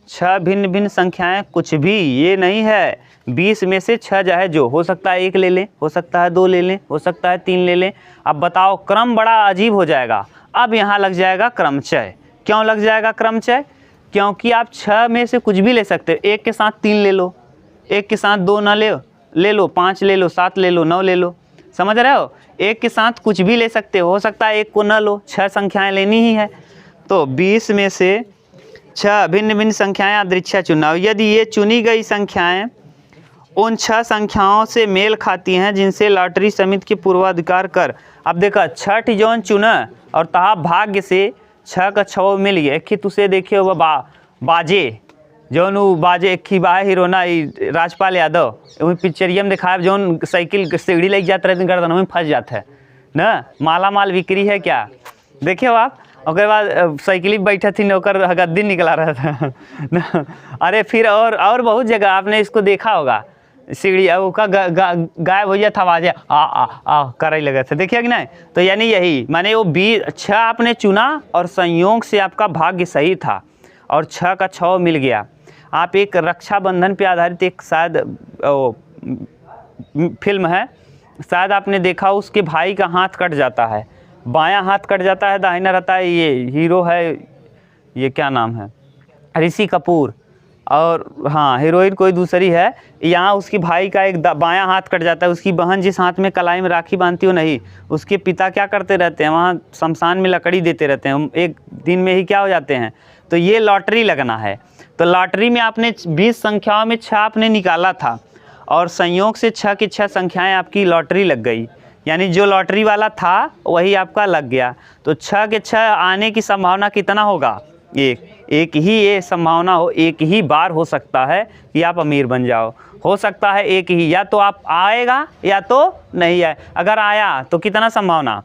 6 भिन्न भिन्न संख्याएं कुछ भी, ये नहीं है 20 में से 6 चाहे जो हो सकता है 1 ले लें, हो सकता है 2 ले लें, हो सकता है 3 ले लें। अब बताओ क्रम बड़ा अजीब हो जाएगा। अब यहाँ लग जाएगा क्रमचय। क्यों लग जाएगा क्रमचय, क्योंकि आप 6 में से कुछ भी ले सकते हो। 1 के साथ 3 ले लो, 1 के साथ 2 ना ले लो, 5 ले लो, 7 ले लो, 9 ले लो, समझ रहे हो। 1 के साथ कुछ भी ले सकते हो सकता है 1 को न लो, 6 संख्याएं लेनी ही है। तो 20 में से 6 भिन्न भिन्न संख्याएं यादृच्छिक चुनाव, यदि ये चुनी गई संख्याएं उन 6 संख्याओं से मेल खाती हैं जिनसे लॉटरी समिति के पूर्वाधिकार कर। अब देखा 6 जौन चुना और तहा भाग्य से 6 का 6 मिल गया कि तुसे देखिए वह बाजे जौन बाजे एक बा हीरोना राजपाल यादव वही पिक्चरिया में दिखाया, जौन साइकिल सीढ़ी लेके जाते रहते गर्दन में फंस जाता है ना, माला माल बिक्री है क्या, देखिए आप। उसके बाद साइकिल बैठा थी नौकर गद्दी निकला रहा था ना। अरे फिर और बहुत जगह आपने इसको देखा होगा, सीढ़ी का गायब हो गया था, आवाज़ आ करे लगा था, देखिए कि नहीं। तो यानी यही माने वो 6 आपने चुना और संयोग से आपका भाग्य सही था और 6 का 6 मिल गया। आप एक रक्षाबंधन पे आधारित एक शायद फिल्म है, शायद आपने देखा, उसके भाई का हाथ कट जाता है, बायां हाथ कट जाता है, दाहिना रहता है। ये हीरो है, ये क्या नाम है, ऋषि कपूर, और हाँ हीरोइन कोई दूसरी है। यहाँ उसकी भाई का एक बायां हाथ कट जाता है, उसकी बहन जिस हाथ में कलाई में राखी बांधती हो नहीं, उसके पिता क्या करते रहते हैं, वहाँ शमशान में लकड़ी देते रहते हैं, एक दिन में ही क्या हो जाते हैं। तो ये लॉटरी लगना है, तो लॉटरी में आपने 20 संख्याओं में 6 आपने निकाला था और संयोग से 6 की 6 संख्याएँ आपकी लॉटरी लग गई, यानी जो लॉटरी वाला था वही आपका लग गया। तो 6 के 6 आने की संभावना कितना होगा, एक ही ये संभावना हो, एक ही बार हो सकता है कि आप अमीर बन जाओ, हो सकता है एक ही, या तो आप आएगा या तो नहीं आए। अगर आया तो कितना संभावना,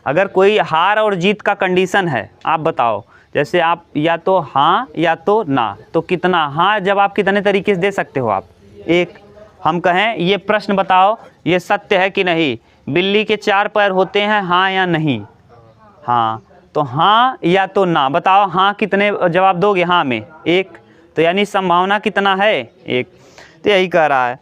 अगर कोई हार और जीत का कंडीशन है, आप बताओ जैसे आप या तो हाँ या तो ना, तो कितना हाँ जब आप कितने तरीके से दे सकते हो आप? एक। हम कहें ये प्रश्न बताओ ये सत्य है कि नहीं, बिल्ली के 4 पैर होते हैं, हाँ या नहीं? हाँ, तो हाँ या तो ना बताओ, हाँ कितने जवाब दोगे हाँ में? एक। तो यानी संभावना कितना है? एक। तो यही कह रहा है।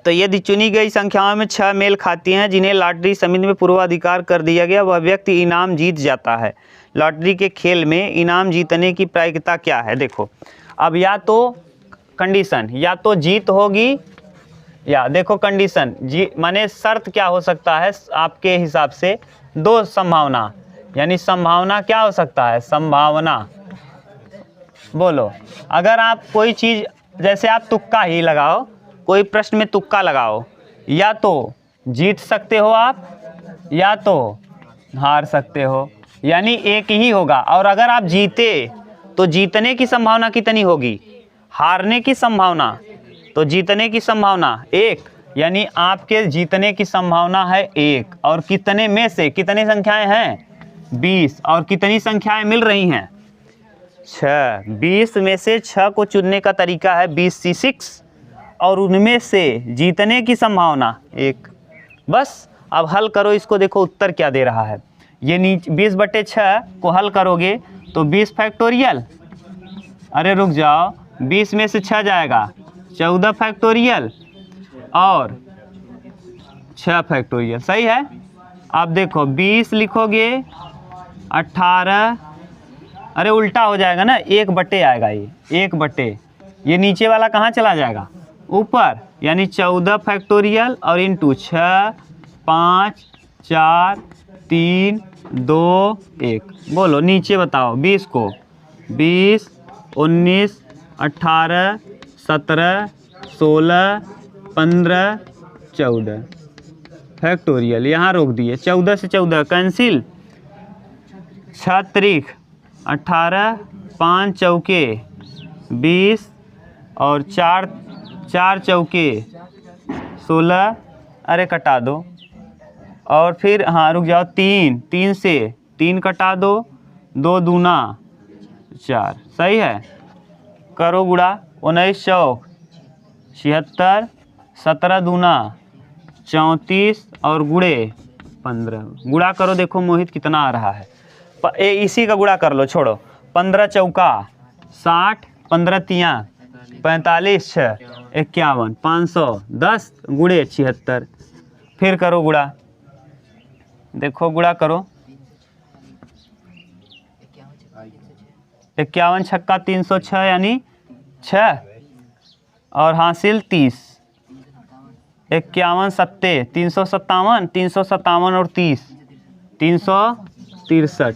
तो यदि चुनी गई संख्याओं में 6 मेल खाती हैं जिन्हें लॉटरी समिति में पूर्वाधिकार कर दिया गया, वह व्यक्ति इनाम जीत जाता है। लॉटरी के खेल में इनाम जीतने की प्रायिकता क्या है? देखो, अब या तो कंडीशन, या तो जीत होगी, या देखो कंडीशन जी माने शर्त क्या हो सकता है आपके हिसाब से? 2 संभावना, यानी संभावना क्या हो सकता है? संभावना बोलो। अगर आप कोई चीज़ जैसे आप तुक्का ही लगाओ, कोई प्रश्न में तुक्का लगाओ, या तो जीत सकते हो आप या तो हार सकते हो, यानी एक ही होगा। और अगर आप जीते तो जीतने की संभावना कितनी होगी? हारने की संभावना, तो जीतने की संभावना 1, यानी आपके जीतने की संभावना है 1। और कितने में से कितनी संख्याएं हैं? 20। और कितनी संख्याएं मिल रही हैं? 6। 20 में से 6 को चुनने का तरीका है 20C6, और उनमें से जीतने की संभावना 1। बस अब हल करो इसको, देखो उत्तर क्या दे रहा है। ये 20/6 को हल करोगे तो 20 फैक्टोरियल, अरे रुक जाओ, 20 में से 6 जाएगा 14 फैक्टोरियल और 6 फैक्टोरियल, सही है। अब देखो 20 लिखोगे 18, अरे उल्टा हो जाएगा ना, 1/, आएगा ये 1/, ये नीचे वाला कहाँ चला जाएगा? ऊपर, यानी 14 फैक्टोरियल और इंटू 6, 5, 4, 3, 2, 1। बोलो नीचे बताओ 20 को। 20, 19, 18, 17, 16, 15, 14 फैक्टोरियल, यहाँ रोक दिए। 14 से 14 कैंसिल, 6 त्रिक 18, 5 चौके 20 और 4 चौके 16, अरे कटा दो। और फिर हाँ रुक जाओ, 3 से 3 कटा दो, 2 दूना 4, सही है। करो गुड़ा, 19 चौक 76, 17 दूना 34 और गुड़े 15। गुड़ा करो, देखो मोहित कितना आ रहा है। इसी का गुड़ा कर लो, छोड़ो। 15 चौका 60, 15 तियाँ 45, 6 51, 510 गुड़े 76। फिर करो गुड़ा, देखो गुड़ा करो। 51 छक्का 306 यानी 6 और हासिल 30। 51 सत्ते 357, 357 और 30 363।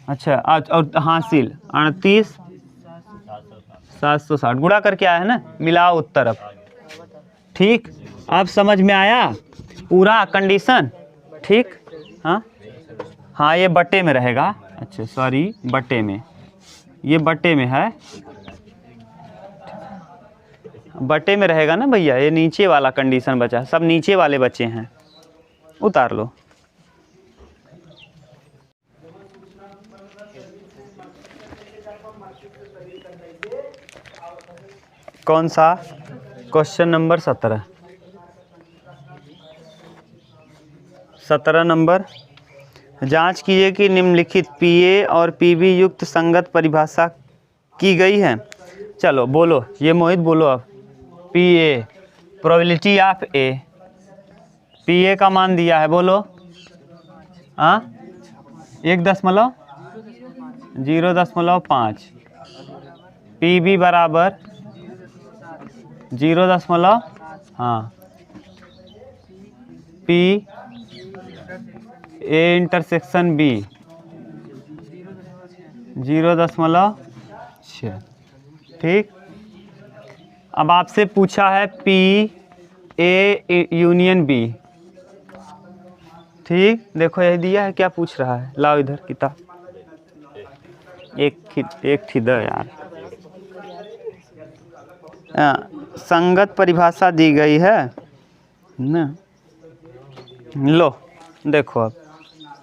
अच्छा और हासिल 38 760। गुणा करके आया है ना, मिलाओ उत्तर अब। ठीक, अब समझ में आया पूरा कंडीशन? ठीक, हाँ हाँ ये बट्टे में रहेगा। अच्छा सॉरी, बट्टे में, ये बट्टे में है, बट्टे में रहेगा ना भैया। ये नीचे वाला कंडीशन बचा, सब नीचे वाले बचे हैं, उतार लो। कौन सा? Question number 17 number. जांच कीजिए कि निम्नलिखित पीए और पीबी युक्त संगत परिभाषा की गई है। चलो बोलो, ये मोहित बोलो अब। पीए प्रोबेबिलिटी ऑफ ए, पीए का मान दिया है, बोलो। हाँ 1.0.5, पीबी बराबर 0. हाँ पी ए इंटरसेक्शन बी 0.6। ठीक, अब आपसे पूछा है पी ए यूनियन बी। ठीक, देखो यही दिया है, क्या पूछ रहा है? लाओ इधर किताब, एक थी दो यार। संगत परिभाषा दी गई है ना, लो देखो अब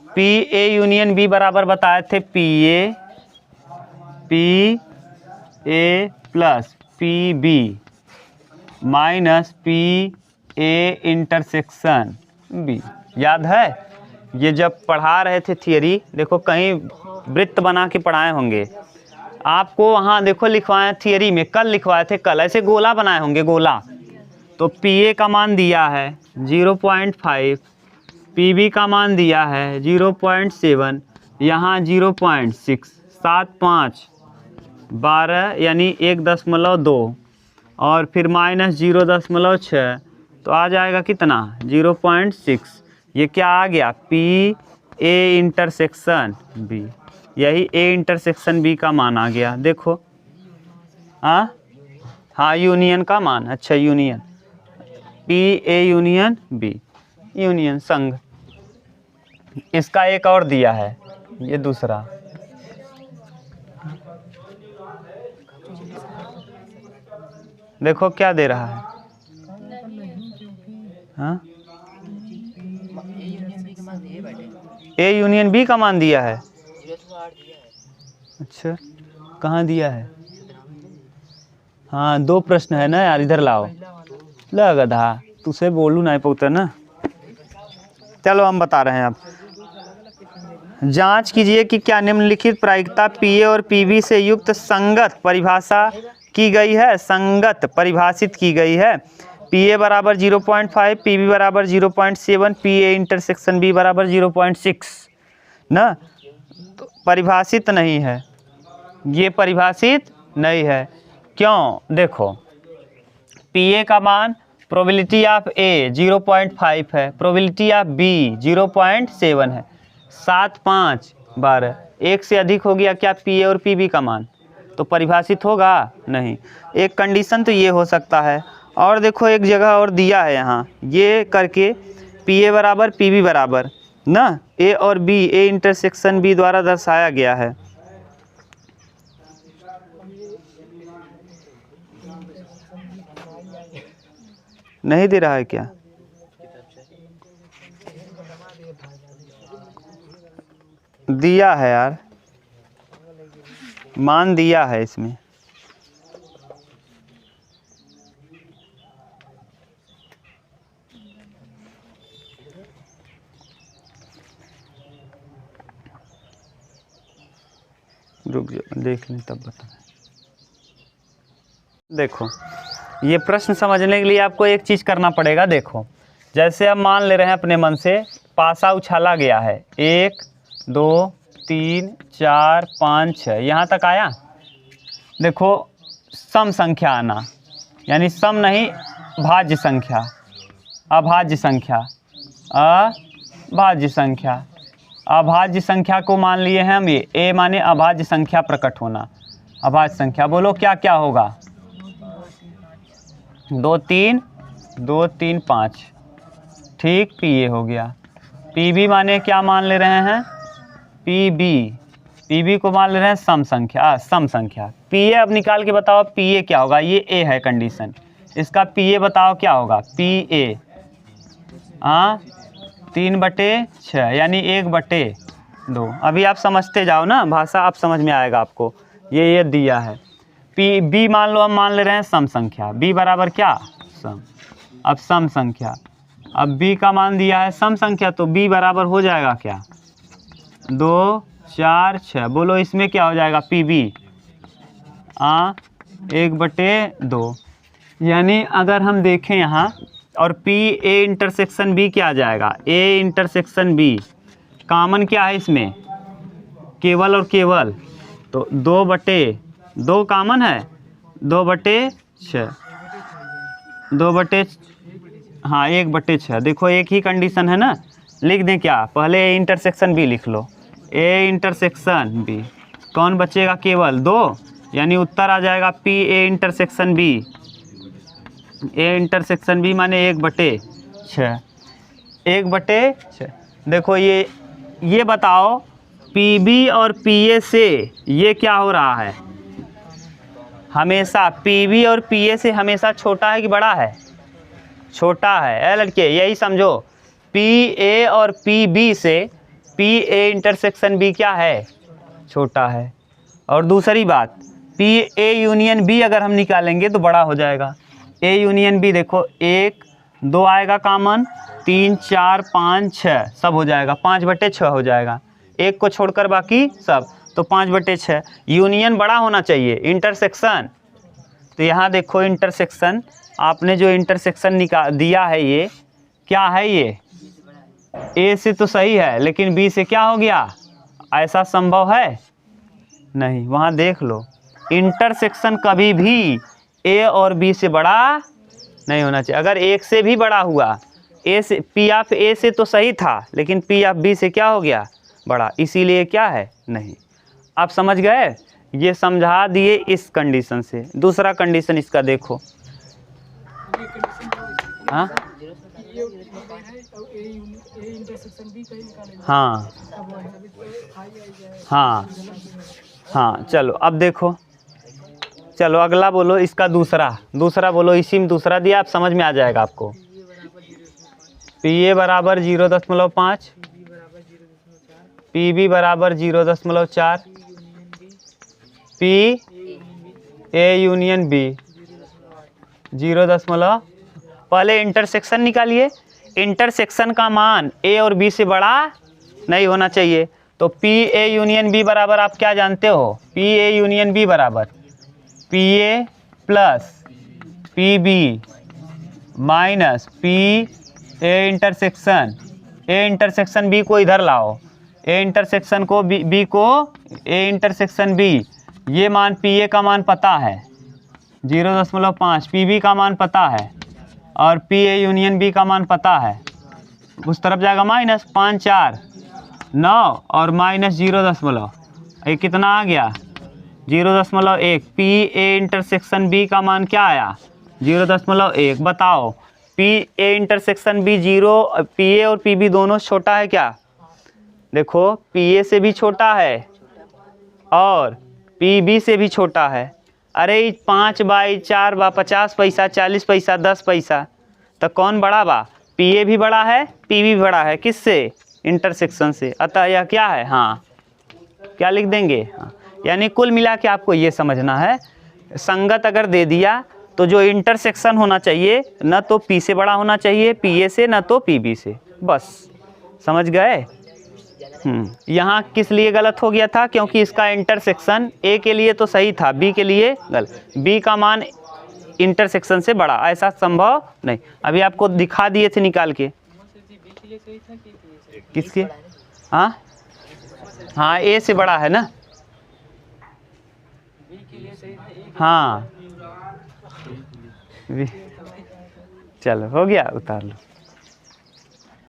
पी ए यूनियन बी बराबर बताए थे P A plus P B minus P A intersection B. याद है ये जब पढ़ा रहे थे थियरी, देखो कहीं वृत्त बना के पढ़ाए होंगे आपको, वहाँ देखो लिखवाए थियरी में, कल लिखवाए थे, कल ऐसे गोला बनाए होंगे गोला। तो पी ए का मान दिया है 0.5, पी बी का मान दिया है 0.7, यहाँ 0.6, 7 5 12 यानी 1.2 और फिर माइनस 0.6, तो आ जाएगा कितना 0.6। ये क्या आ गया पी ए इंटरसेक्शन बी, यही ए इंटरसेक्शन बी का मान आ गया। देखो हाँ यूनियन का मान, अच्छा union P A union B, union संघ। इसका एक और दिया है, ये दूसरा। देखो क्या दे रहा है, हाँ ए यूनियन बी का मान दिया है। अच्छा कहाँ दिया है, हाँ 2 प्रश्न है ना यार, इधर लाओ। ला गधा तुझसे बोलूँ नहीं पौता ना। चलो हम बता रहे हैं अब, जांच कीजिए कि क्या निम्नलिखित प्रायिकता पी ए और पी बी से युक्त संगत परिभाषा की गई है, संगत परिभाषित की गई है। पी ए बराबर 0.5, पी बी बराबर 0.7, पी ए इंटरसेक्शन बी बराबर 0.6 ना, तो परिभाषित नहीं है, ये परिभाषित नहीं है। क्यों, देखो पी ए का मान प्रोबेबिलिटी ऑफ ए 0.5 है, प्रोबेबिलिटी ऑफ बी 0.7 है, 7 5 12, एक से अधिक हो गया क्या पी ए और पी बी का मान, तो परिभाषित होगा नहीं। एक कंडीशन तो ये हो सकता है, और देखो एक जगह और दिया है यहाँ, ये करके पी ए बराबर पी बी बराबर ना ए और बी, ए इंटरसेक्शन बी द्वारा दर्शाया गया है। नहीं दे रहा है क्या, दिया है यार, मान दिया है इसमें। रुक जाओ देख लें तब बता। देखो ये प्रश्न समझने के लिए आपको एक चीज़ करना पड़ेगा। देखो जैसे अब मान ले रहे हैं अपने मन से, पासा उछाला गया है 1 2 3 4 5 6, यहाँ तक आया। देखो सम संख्या आना, यानी सम नहीं भाज्य संख्या, अभाज्य संख्या, अभाज्य संख्या। अभाज्य संख्या को मान लिए हैं हम, ये ए माने अभाज्य संख्या प्रकट होना, अभाज्य संख्या। बोलो क्या क्या होगा, 2 3 2 3 5, ठीक पी ए हो गया। पी बी माने क्या मान ले रहे हैं, पी बी को मान ले रहे हैं सम संख्या, सम संख्या। पी ए अब निकाल के बताओ पी ए क्या होगा, ये ए है कंडीशन, इसका पी ए बताओ क्या होगा, पी ए 3/6 यानी 1/2। अभी आप समझते जाओ ना, भाषा आप समझ में आएगा आपको। ये दिया है पी बी, मान लो हम मान ले रहे हैं सम संख्या, बी बराबर क्या सम। अब सम संख्या, अब बी का मान दिया है सम संख्या, तो बी बराबर हो जाएगा क्या 2 4 6। बोलो इसमें क्या हो जाएगा, पी बी 1/2। यानी अगर हम देखें यहाँ, और पी ए इंटरसेक्शन बी क्या आ जाएगा, ए इंटरसेक्शन बी कॉमन क्या है इसमें, केवल और केवल, तो 2/2 कॉमन है, 2/6, 2/, हाँ 1/6। देखो एक ही कंडीशन है ना, लिख दें क्या, पहले ए इंटरसेक्शन बी लिख लो, ए इंटरसेक्शन बी, कौन बचेगा केवल 2, यानी उत्तर आ जाएगा P A intersection B, A intersection B माने 1/6, 1/6। देखो ये बताओ पी बी और पी ए से ये क्या हो रहा है, हमेशा पी बी और पी ए से हमेशा छोटा है कि बड़ा है, छोटा है। लड़के यही समझो, पी ए और पी बी से पी ए इंटरसेक्शन बी क्या है, छोटा है। और दूसरी बात, पी ए यूनियन बी अगर हम निकालेंगे तो बड़ा हो जाएगा। ए यूनियन बी देखो, 1 2 आएगा कॉमन, 3 4 5 6 सब हो जाएगा, 5/6 हो जाएगा, एक को छोड़कर बाकी सब, तो 5/6। यूनियन बड़ा होना चाहिए, इंटरसेक्शन। तो यहाँ देखो इंटरसेक्शन, आपने जो इंटरसेक्शन निकाल दिया है ये क्या है, ये ए से तो सही है लेकिन बी से क्या हो गया, ऐसा संभव है नहीं। वहाँ देख लो, इंटरसेक्शन कभी भी ए और बी से बड़ा नहीं होना चाहिए। अगर एक से भी बड़ा हुआ, ए से, पी ऑफ ए से तो सही था लेकिन पी ऑफ बी से क्या हो गया, बड़ा, इसीलिए क्या है, नहीं। आप समझ गए, ये समझा दिए इस कंडीशन से। दूसरा कंडीशन इसका देखो, हाँ हाँ हाँ हाँ, चलो अब देखो, चलो अगला बोलो, इसका दूसरा बोलो, इसी में दूसरा दिया, आप समझ में आ जाएगा आपको। पी ए बराबर 0.5, पी बी बराबर 0.4, पी ए यूनियन बी 0. पहले इंटरसेक्शन निकालिए। इंटरसेक्शन का मान ए और बी से बड़ा नहीं होना चाहिए। तो पी ए यूनियन बी बराबर आप क्या जानते हो, पी ए यूनियन बी बराबर P A plus P B minus P A intersection, A intersection B को इधर लाओ, ए इंटरसेक्शन को बी को, ए इंटरसेक्शन बी, ये मान पी ए का मान पता है 0.5, पी बी का मान पता है और पी ए यूनियन बी का मान पता है। उस तरफ जाएगा माइनस, 5 4 9 और माइनस 0. ये कितना आ गया, 0.1। पी ए इंटरसेक्शन बी का मान क्या आया, 0.1। बताओ P A intersection B 0, P A और पी बी दोनों छोटा है क्या, देखो पी ए से भी छोटा है और पी बी से भी छोटा है। अरे 5/4 बा 50 पैसा, 40 पैसा, 10 पैसा, तो कौन बड़ा बा, पी ए भी बड़ा है, पी बी भी बड़ा है, किससे, इंटरसेक्शन से। अतः यह क्या है, हाँ क्या लिख देंगे, हाँ। यानी कुल मिला के आपको ये समझना है, संगत अगर दे दिया तो जो इंटरसेक्शन होना चाहिए न तो पी से बड़ा होना चाहिए पी ए से, न तो पी बी से, बस समझ गए। यहाँ किस लिए गलत हो गया था, क्योंकि इसका इंटरसेक्शन ए के लिए तो सही था, बी के लिए गलत, बी का मान इंटरसेक्शन से बड़ा, ऐसा संभव नहीं। अभी आपको दिखा दिए थे निकाल के, किसके, हाँ हाँ ए से बड़ा है ना, हाँ चलो हो गया, उतार लो।